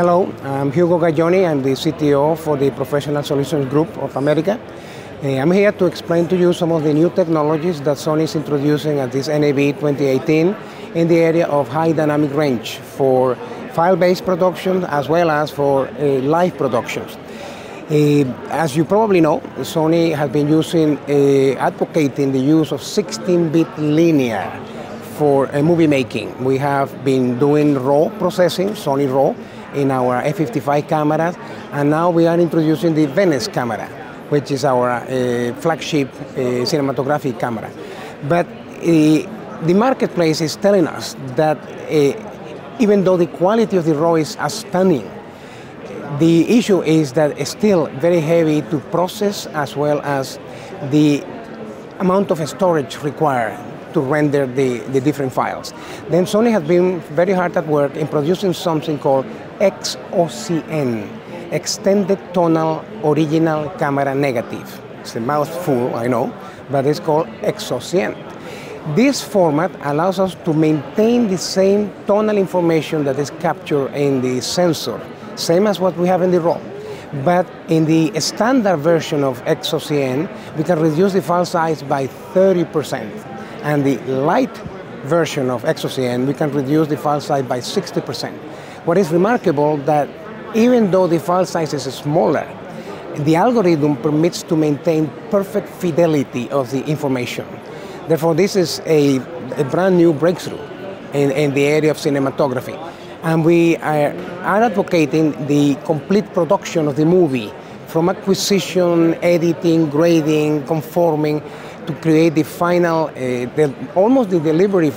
Hello, I'm Hugo Gaglioni. I'm the CTO for the Professional Solutions Group of America. I'm here to explain to you some of the new technologies that Sony is introducing at this NAB 2018 in the area of high dynamic range for file-based production as well as for live productions. As you probably know, Sony has been advocating the use of 16-bit linear for movie making. We have been doing RAW processing, Sony RAW, in our F55 cameras, and now we are introducing the Venice camera, which is our flagship cinematographic camera. But the marketplace is telling us that even though the quality of the RAW is stunning, the issue is that it's still very heavy to process, as well as the amount of storage required to render the different files. Then Sony has been very hard at work in producing something called XOCN, Extended Tonal Original Camera Negative. It's a mouthful, I know, but it's called XOCN. This format allows us to maintain the same tonal information that is captured in the sensor, same as what we have in the RAW. But in the standard version of XOCN, we can reduce the file size by 30%. And the light version of XOCN, we can reduce the file size by 60%. What is remarkable that even though the file size is smaller, the algorithm permits to maintain perfect fidelity of the information. Therefore, this is a brand new breakthrough in the area of cinematography. And we are advocating the complete production of the movie, from acquisition, editing, grading, conforming, to create the final, almost the delivery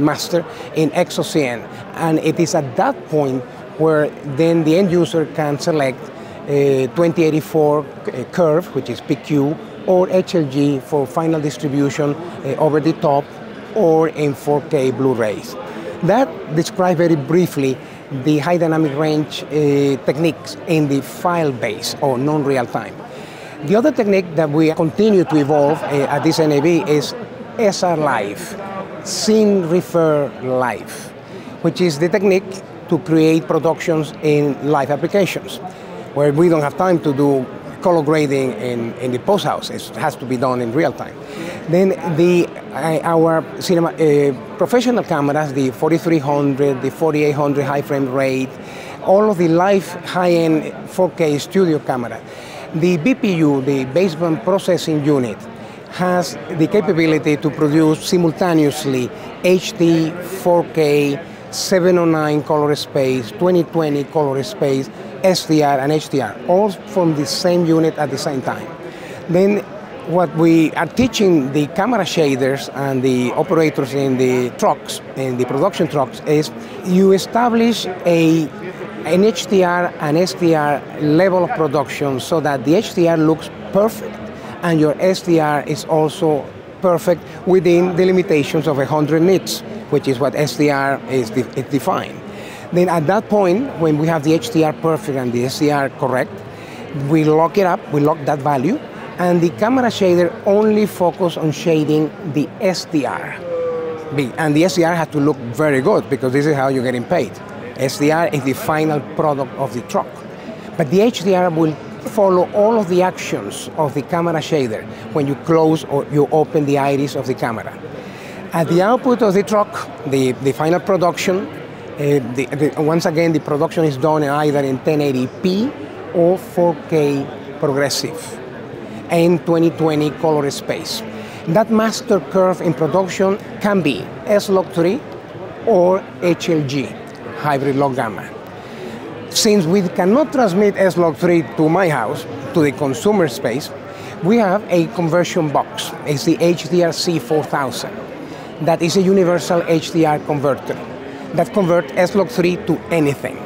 master in XOCN. And it is at that point where then the end user can select 2084 curve, which is PQ, or HLG for final distribution over the top or in 4K Blu-rays. That describes very briefly the high dynamic range techniques in the file base or non-real time. The other technique that we continue to evolve at this NAB is SR Live, Scene Refer Live, which is the technique to create productions in live applications, where we don't have time to do color grading in the post house. It has to be done in real time. Then our professional cameras, the 4300, the 4800 high frame rate, all of the live high-end 4K studio camera. The BPU, the baseband processing unit, has the capability to produce simultaneously HD, 4K, 709 color space, 2020 color space, SDR and HDR, all from the same unit at the same time. Then what we are teaching the camera shaders and the operators in the trucks, in the production trucks, is you establish an HDR and SDR level of production so that the HDR looks perfect and your SDR is also perfect within the limitations of 100 nits, which is what SDR is defined. Then at that point, when we have the HDR perfect and the SDR correct, we lock it up, we lock that value, and the camera shader only focus on shading the SDR. And the SDR has to look very good because this is how you're getting paid. SDR is the final product of the truck. But the HDR will follow all of the actions of the camera shader when you close or you open the iris of the camera. At the output of the truck, the final production, once again, the production is done either in 1080p or 4K progressive and 2020 color space. That master curve in production can be S-Log3 or HLG, hybrid log gamma. Since we cannot transmit S-Log3 to my house, to the consumer space, we have a conversion box. It's the HDR-C 4000. That is a universal HDR converter that converts S-Log3 to anything.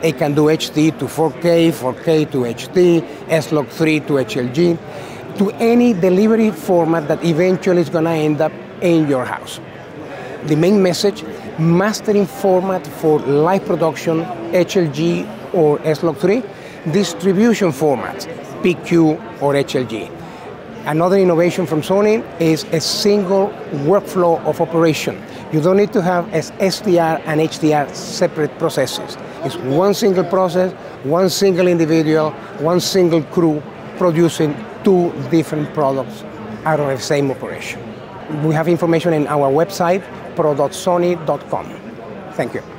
It can do HD to 4K, 4K to HD, S-Log3 to HLG, to any delivery format that eventually is going to end up in your house. The main message: mastering format for live production, HLG or S-Log3, distribution formats, PQ or HLG. Another innovation from Sony is a single workflow of operation. You don't need to have SDR and HDR separate processes. It's one single process, one single individual, one single crew producing two different products out of the same operation. We have information in our website, pro.sony.com. Thank you.